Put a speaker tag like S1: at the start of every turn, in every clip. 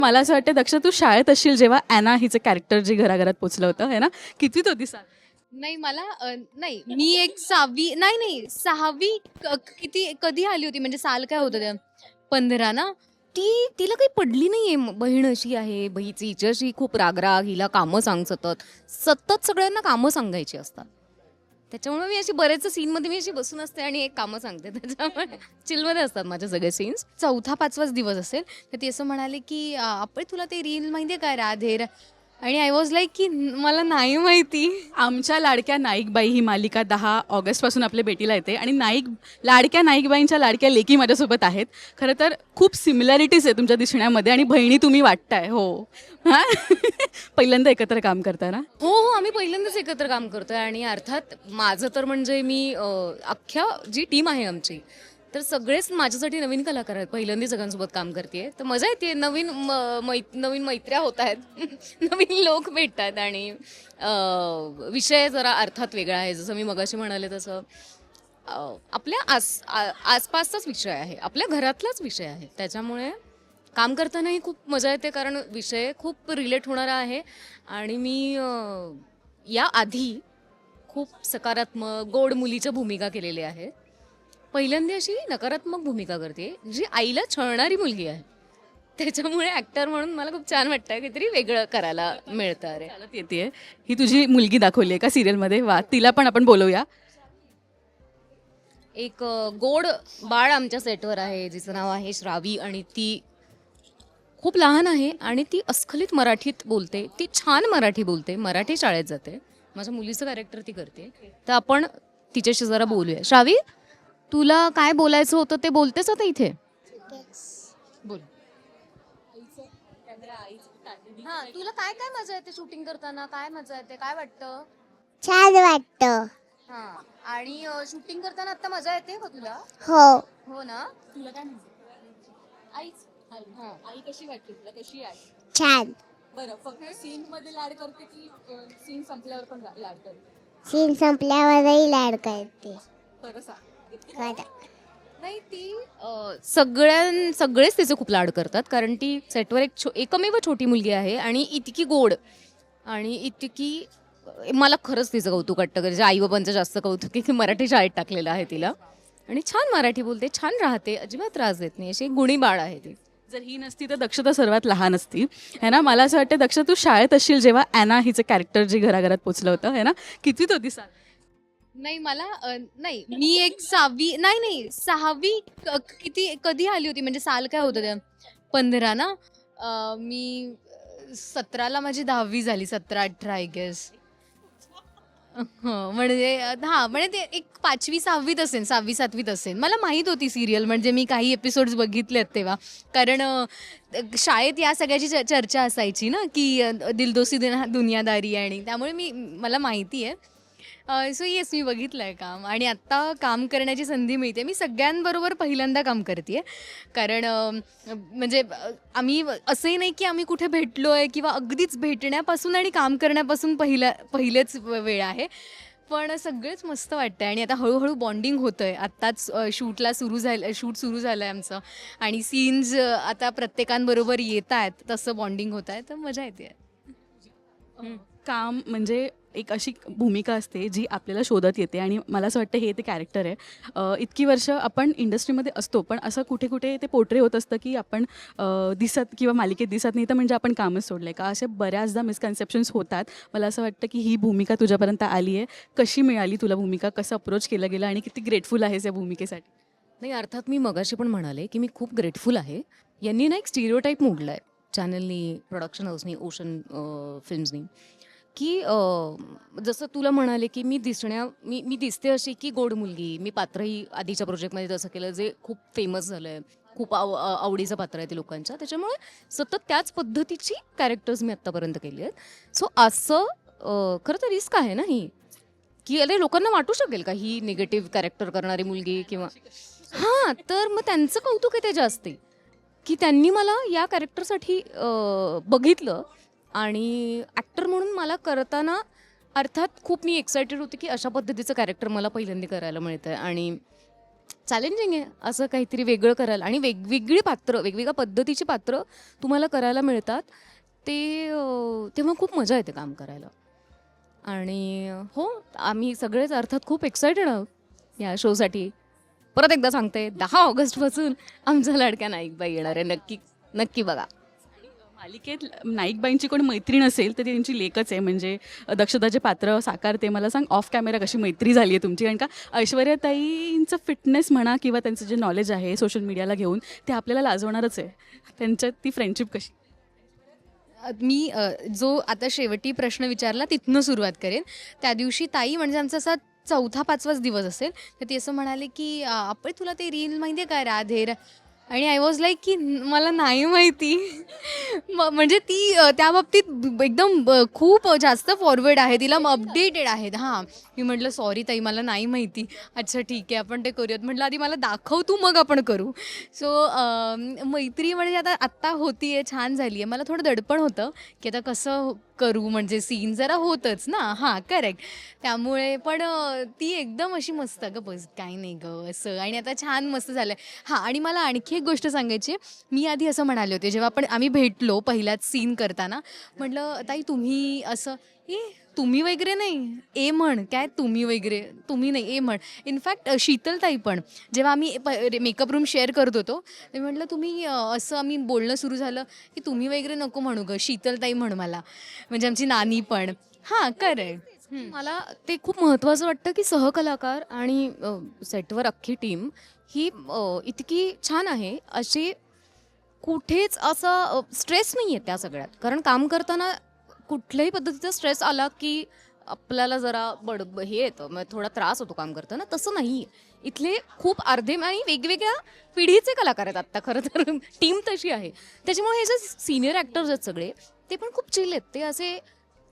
S1: मला असं वाटतं दक्ष तू शाळेत असशील जेव्हा ॲना हिचं कॅरेक्टर जे घराघरात पोचलं होतं है ना, कितवीत होती साल?
S2: नाही मला नाही मी एक 6वी नाही नाही 6वी किती कधी आली होती म्हणजे साल काय होतं त्या 15 ना. तिला काही पडली नाहीये बहीण अशी आहे बहीची हिच्याशी खूप रागराग हिला कामं सांग सतत सतत सगळ्यांना कामं सांगायची असतात. त्याच्यामुळे मी अशी बरेच सीनमध्ये मी अशी बसून असते आणि एक कामं सांगते त्याच्यामुळे चिलमध्ये असतात माझे सगळे सीन्स. 4था-5वाच दिवस असेल तर ती असं म्हणाले की आपण तुला ते रील माहितीये का राधेर आणि आय वॉज लाईक की मला नाही माहिती.
S1: आमच्या लाडक्या नाईकबाई ही मालिका 10 ऑगस्टपासून आपल्या भेटीला येते आणि लाडक्या नाईकबाईंच्या लाडक्या लेकी माझ्यासोबत आहेत. खरं तर खूप सिमिलॅरिटीज आहे तुमच्या दिसण्यामध्ये आणि बहिणी तुम्ही वाटताय. हो हां पहिल्यांदा एकत्र काम करताय ना?
S2: हो हो आम्ही पहिल्यांदाच एकत्र काम करतोय आणि अर्थात माझं तर म्हणजे मी अख्ख्या जी टीम आहे आमची तर सगळेच माझ्यासाठी नवीन कलाकार आहेत. पहिल्यांदा सगळ्यांसोबत काम करते तर मजा येते. नवीन मैत्र्या होत आहेत नवीन लोक भेटतात आणि विषय जरा अर्थात वेगळा आहे. जसं मी मगाशी म्हणाले तसं आपल्या आसपासचाच विषय आहे, आपल्या घरातलाच विषय आहे. त्याच्यामुळे काम करतानाही खूप मजा येते कारण विषय खूप रिलेट होणारा आहे आणि मी याआधी खूप सकारात्मक गोड मुलीच्या भूमिका केलेल्या आहेत. पहिल्यांदा अशी नकारात्मक भूमिका करते जी आईला छळणारी मुलगी आहे. त्याच्यामुळे ॲक्टर म्हणून मला खूप छान वाटतं काहीतरी वेगळं करायला मिळतं. अरे
S1: चालत येते ही तुझी मुलगी दाखवली आहे का सिरियलमध्ये? वा, तिला पण आपण बोलवूया.
S2: एक गोड बाळ आमच्या सेटवर आहे जिचं नाव आहे श्रावी आणि ती खूप लहान आहे आणि ती अस्खलित मराठीत बोलते. ती छान मराठी बोलते, मराठी शाळेत जाते. माझ्या मुलीचं कॅरेक्टर ती करते. तर आपण तिच्याशी जरा बोलूया. श्रावी, तुला काय बोलायचं होतं ते बोलतेस आता इथे? बोल. हा, तुला काय काय मजा येते शूटिंग करताना? काय मजा येते? काय वाटतं?
S3: छान वाटतं.
S2: हा, आणि शूटिंग करताना आता मजा येते का तुला?
S3: हो.
S2: हो ना.
S1: तुला काय म्हणते आईच? आई कशी वाटते तुला? कशी आहे?
S3: छान.
S1: बरं, फक्त सीन मध्ये लाड करते की सीन संपल्यावर पण लाड करते?
S3: सीन संपल्यावरही लाड करते.
S1: खरं सांग.
S3: खरं.
S2: नाही ती सगळेच तिचे खूप लाड करतात कारण ती सेटवर एकमेव छोटी मुलगी आहे आणि इतकी गोड आणि इतकी मला खरंच तिचं कौतुक वाटतं. तिच्या आईबाबांचं जास्त कौतुक आहे की मराठी शाळेत टाकलेलं आहे तिला आणि छान मराठी बोलते, छान राहते, अजिबात त्रास देत नाही, अशी एक गुणी बाळ आहे ती.
S1: जर ही नसती तर दक्ष तर सर्वात लहान असती है ना. मला असं वाटतं दक्ष तू शाळेत असशील जेव्हा ॲना हिचं कॅरेक्टर जे घराघरात पोचलं होतं है ना, कितवीत होती साल?
S2: नाही मला नाही मी एक 6वी किती कधी आली होती म्हणजे साल काय होतं त्या 15 ना. मी 17ला माझी 10वी झाली, 17-18 आय गेस. म्हणजे म्हणजे ते एक 5वी-6वीत असेल, 6वी-7वीत असेल. मला माहीत होती सिरियल म्हणजे मी काही एपिसोड्स बघितलेत तेव्हा. कारण शाळेत या सगळ्याची चर्चा असायची ना की दिलदोसी दुनियादारी आणि त्यामुळे मला माहिती आहे. सो येस मी बघितलं आहे काम आणि आत्ता काम करण्याची संधी मिळते. मी सगळ्यांबरोबर पहिल्यांदा काम करते आहे कारण म्हणजे आम्ही असंही नाही की आम्ही कुठे भेटलो आहे किंवा अगदीच भेटण्यापासून आणि काम करण्यापासून पहिलेच वेळ आहे. पण सगळेच मस्त वाटतं आहे आणि आता हळूहळू बॉन्डिंग होतं आहे. आत्ताच शूट सुरू झालं आहे आमचं आणि सीन्स आता प्रत्येकांबरोबर येत आहेत, तसं बॉन्डिंग होत आहे तर मजा येते.
S1: काम म्हणजे एक अशी भूमिका असते जी आपल्याला शोधत येते आणि मला असं वाटतं हे ते कॅरेक्टर आहे. इतकी वर्ष आपण इंडस्ट्रीमध्ये असतो पण असं कुठे कुठे ते पोर्ट्रे होत असतं की आपण दिसत किंवा मालिकेत दिसत नाही तर म्हणजे आपण कामच सोडलं आहे का, असे बऱ्याचदा मिसकन्सेप्शन्स होतात. मला असं वाटतं की ही भूमिका तुझ्यापर्यंत आली आहे. कशी मिळाली तुला भूमिका, कसं अप्रोच केलं गेलं आणि किती ग्रेटफुल आहेस या भूमिकेसाठी?
S2: नाही अर्थात मी मगाशी पण म्हणाले की मी खूप ग्रेटफुल आहे. यांनी ना एक स्टिरियोटाईप मोडला आहे चॅनलनी, प्रोडक्शन हाऊसनी, ओशन फिल्म्सनी की जसं तुला म्हणाले की मी दिसते अशी की गोड मुलगी. मी पात्रही आधीच्या प्रोजेक्टमध्ये तसं केलं जे खूप फेमस झालं आहे, खूप आवडीचं पात्र आहे ते लोकांच्या. त्याच्यामुळे सतत त्याच पद्धतीची कॅरेक्टर्स मी आत्तापर्यंत केली आहेत. सो असं खरं तर रिस्क आहे ना ही की अरे लोकांना वाटू शकेल का ही निगेटिव्ह कॅरेक्टर करणारी मुलगी किंवा हां, तर मग त्यांचं कौतुक आहे ते जास्त की त्यांनी मला या कॅरेक्टरसाठी बघितलं आणि ॲक्टर म्हणून मला करताना अर्थात खूप मी एक्सायटेड होते की अशा पद्धतीचं कॅरेक्टर मला पहिल्यांदा करायला मिळतं आहे आणि चॅलेंजिंग आहे असं काहीतरी वेगळं करायला आणि वेगवेगळी पात्र वेगवेगळ्या पद्धतीची पात्र तुम्हाला करायला मिळतात ते तेव्हा खूप मजा येते काम करायला. आणि हो, आम्ही सगळेच अर्थात खूप एक्सायटेड आहोत या शोसाठी. परत एकदा सांगते, 10 ऑगस्टपासून आमच्या लाडक्या नाईकबाई येणार आहे. नक्की नक्की बघा.
S1: मालिकेत नाईकबाईंची कोण मैत्रीण असेल तर ती त्यांची लेकच आहे. म्हणजे दक्षताचे पात्र साकारते. मला सांग, ऑफ कॅमेरा कशी मैत्री झाली आहे तुमची? कारण का ऐश्वर्याताईंचं फिटनेस म्हणा किंवा त्यांचं जे नॉलेज आहे सोशल मीडियाला घेऊन ते आपल्याला लाजवणारच आहे. त्यांच्यात ती फ्रेंडशिप कशी?
S4: मी जो आता शेवटी प्रश्न विचारला तिथनं सुरुवात करेन. त्या दिवशी ताई म्हणजे आमचा असा 4था-5वाच दिवस असेल, तर ती असं म्हणाले की आपण तुला ते रील माहिती आहे का राधेर? आणि आय वॉज लाईक की मला नाही माहिती. म्हणजे ती त्या बाबतीत एकदम खूप जास्त फॉरवर्ड आहे, तिला अपडेटेड आहेत. हां, मी म्हटलं सॉरी ताई मला नाही माहिती. अच्छा ठीक आहे आपण ते करूयात. म्हटलं आधी मला दाखव तू मग आपण करू. सो मैत्री म्हणजे आत्ता होती आहे, छान झाली आहे. मला थोडं दडपण होतं की आता कसं करू, म्हणजे सीन जरा होतच ना. हां करेक्ट. त्यामुळे पण ती एकदम अशी मस्त गं बस काही नाही गं असं, आणि आता छान मस्त झालं आहे. हां, आणि मला आणखी एक गोष्ट सांगायची. मी आधी असं म्हणाले होते जेव्हा आम्ही भेटलो पहिल्याच सीन करताना, म्हटलं ताई तुम्ही असं तुम्ही वगैरे नाही, ए म्हण. काय तुम्ही वगैरे, तुम्ही नाही ए म्हण. इनफॅक्ट शीतलताई पण जेव्हा आम्ही मेकअप रूम शेअर करत होतो ते म्हटलं तुम्ही असं आम्ही बोलणं सुरू झालं की तुम्ही वगैरे नको म्हणू गं, शीतलताई म्हण मला. म्हणजे आमची नानी पण. हां करेक्ट.
S2: मला ते खूप महत्त्वाचं वाटतं की सहकलाकार आणि सेटवर अख्खी टीम ही इतकी छान आहे. अशी कुठेच असा स्ट्रेस नाही आहे त्या सगळ्यात. कारण काम करताना कुठल्याही पद्धतीचा स्ट्रेस आला की आपल्याला जरा हे येतं, मग थोडा त्रास होतो काम करताना. तसं नाही आहे इथले. खूप अर्धे आणि वेगवेगळ्या पिढीचे कलाकार आहेत आत्ता. खरं तर टीम तशी आहे. त्याच्यामुळे हे जे सिनियर ॲक्टर्स आहेत सगळे ते पण खूप चिल आहेत. ते असे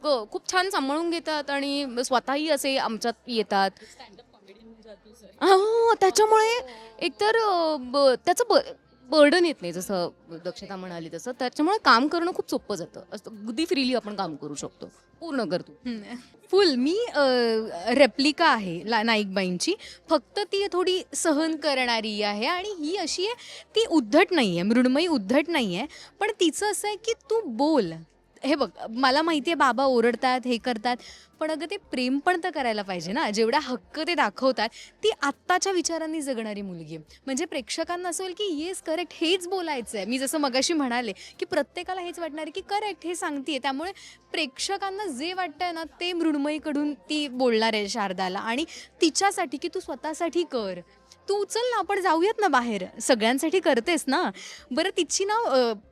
S2: खूप छान सांभाळून घेतात आणि स्वतःही असे आमच्यात येतात. हो, त्याच्यामुळे एकतर त्याचं बर्डन येत नाही, जसं दक्षता म्हणाली तसं. त्याच्यामुळे काम करणं खूप सोपं जातं. असं अगदी फ्रीली आपण काम करू शकतो. पूर्ण करतो.
S4: फुल मी रेप्लिका आहे नाईकबाईंची. फक्त ती थोडी सहन करणारी आहे आणि ही अशी आहे, ती उद्धट नाही आहे, मृण्मयी उद्धट नाही आहे. पण तिचं असं आहे की तू बोल. हे बघ मला माहिती आहे बाबा ओरडतात हे करतात, पण अगं ते प्रेम पण तर करायला पाहिजे ना. जेवढा हक्क ते दाखवतात, ती आत्ताच्या विचारांनी जगणारी मुलगी आहे. म्हणजे प्रेक्षकांना असं होईल की येस करेक्ट हेच बोलायचं आहे. मी जसं मगाशी म्हणाले की प्रत्येकाला हेच वाटणार आहे की करेक्ट हे सांगते. त्यामुळे प्रेक्षकांना जे वाटतं आहे ना ते मृण्मयीकडून ती बोलणार आहे शारदाला, आणि तिच्यासाठी की तू स्वतःसाठी कर, तू चल ना आपण जाऊयात ना बाहेर, सगळ्यांसाठी करतेस ना. बरं तिची ना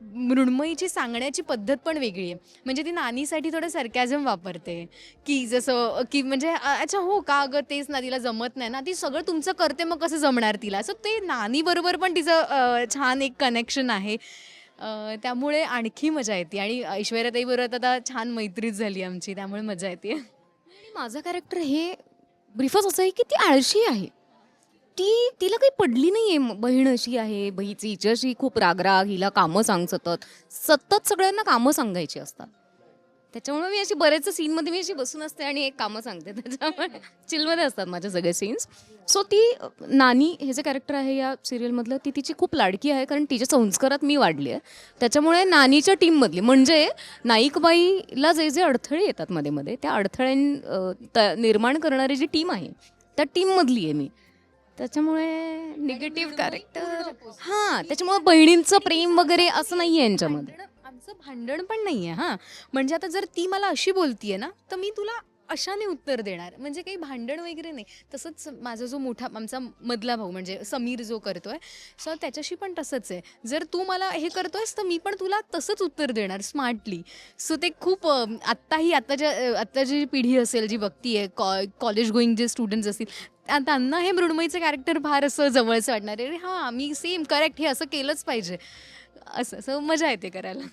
S4: मृण्मयीची सांगण्याची पद्धत पण वेगळी आहे. म्हणजे ती नानीसाठी थोडं सरकॅझम वापरते की जसं की म्हणजे अच्छा हो का अगं तेच ना, तिला जमत नाही ना, ती सगळं तुमचं करते मग कसं जमणार तिला. असं ते नानीबरोबर पण तिचं छान एक कनेक्शन आहे. त्यामुळे आणखी मजा येते. आणि ऐश्वर्याताईबरोबर आता छान मैत्रीच झाली आमची, त्यामुळे मजा येते.
S2: आणि माझं कॅरेक्टर हे ब्रीफच असं आहे की ती आळशी आहे. तिला काही पडली नाही आहे. बहीण अशी आहे, हिच्याशी खूप रागराग, हिला कामं सांग, सतत सतत सगळ्यांना कामं सांगायची असतात. त्याच्यामुळे मी अशी बरेच सीनमध्ये मी अशी बसून असते आणि एक कामं सांगते. त्याच्यामुळे चिलमध्ये असतात माझे सगळे सीन्स. सो ती नानी हे जे कॅरेक्टर आहे या सिरियलमधलं, ती तिची खूप लाडकी आहे कारण तिच्या संस्कारात मी वाढली आहे. त्याच्यामुळे नानीच्या टीममधली म्हणजे नाईकबाईला जे जे अडथळे येतात मध्ये मध्ये, त्या निर्माण करणारी जी टीम आहे त्या टीममधली आहे मी. त्याच्यामुळे निगेटिव्ह कॅरेक्टर. हां, त्याच्यामुळे बहिणींचं प्रेम वगैरे असं नाही आहे यांच्यामध्ये.
S4: आमचं भांडण पण नाही आहे. हां, म्हणजे आता जर ती मला अशी बोलतीये ना तर मी तुला अशाने उत्तर देणार, म्हणजे काही भांडण वगैरे नाही. तसंच माझा जो मोठा आमचा मधला भाऊ म्हणजे समीर जो करतोय, सो त्याच्याशी पण तसंच आहे. जर तू मला हे करतोयस तर मी पण तुला तसंच उत्तर देणार स्मार्टली. सो ते खूप आत्ता जी पिढी असेल जी बघतीये, कॉलेज गोईंग जे स्टुडंट्स असतील, त्यांना हे मृण्मयीचं कॅरेक्टर फार असं जवळचं वाटणार आहे. हां मी सेम करेक्ट, हे असं केलंच पाहिजे, असं असं मजा येते करायला.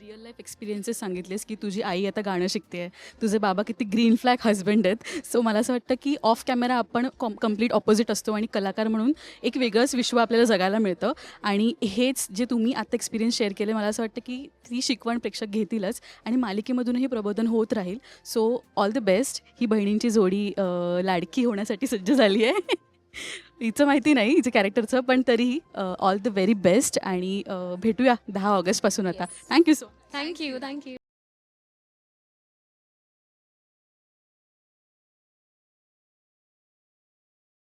S1: रिअल लाईफ एक्सपिरियन्सेस सांगितलेस की तुझी आई आता गाणं शिकते आहे, तुझे बाबा किती ग्रीन फ्लॅग हजबंड आहेत. सो मला असं वाटतं की ऑफ कॅमेरा आपण कम्प्लीट ऑपोजिट असतो आणि कलाकार म्हणून एक वेगळंच विश्व आपल्याला जगायला मिळतं. आणि हेच जे तुम्ही आता एक्सपिरियन्स शेअर केले, मला असं वाटतं की ती शिकवण प्रेक्षक घेतीलच आणि मालिकेमधूनही प्रबोधन होत राहील. So all the best. ही बहिणींची जोडी लाडकी होण्यासाठी सज्ज झाली आहे. हिचं माहिती नाही हिचं कॅरेक्टरचं, पण तरीही ऑल द व्हेरी बेस्ट आणि भेटूया 10 ऑगस्टपासून आता. Thank you so
S2: thank you.